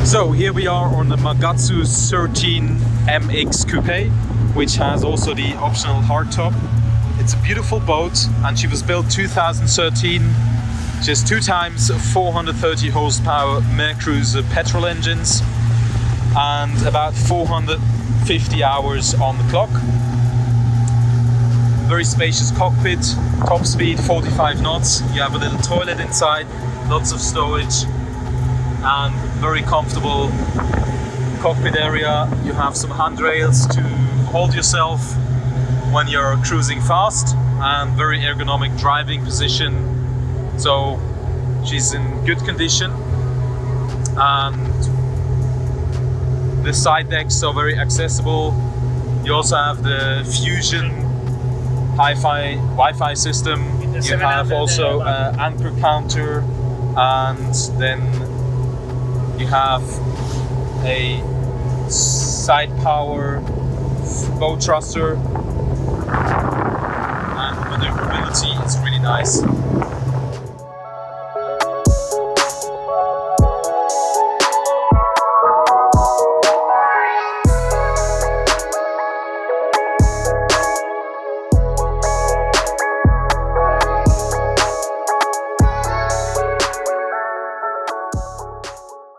So here we are on the Magazzu 13 MX Coupé, which has also the optional hardtop. It's a beautiful boat and she was built 2013. She has 2 times 430 horsepower Magazzo petrol engines and about 450 hours on the clock. Very spacious cockpit, top speed 45 knots. You have a little toilet inside, lots of storage and very comfortable cockpit area. You have some handrails to hold yourself when you're cruising fast and very ergonomic driving position. So she's in good condition and the side decks are very accessible. You also have the Fusion hi-fi Wi-Fi system. You have also an anchor counter and then you have a side power boat thruster and maneuverability is really nice.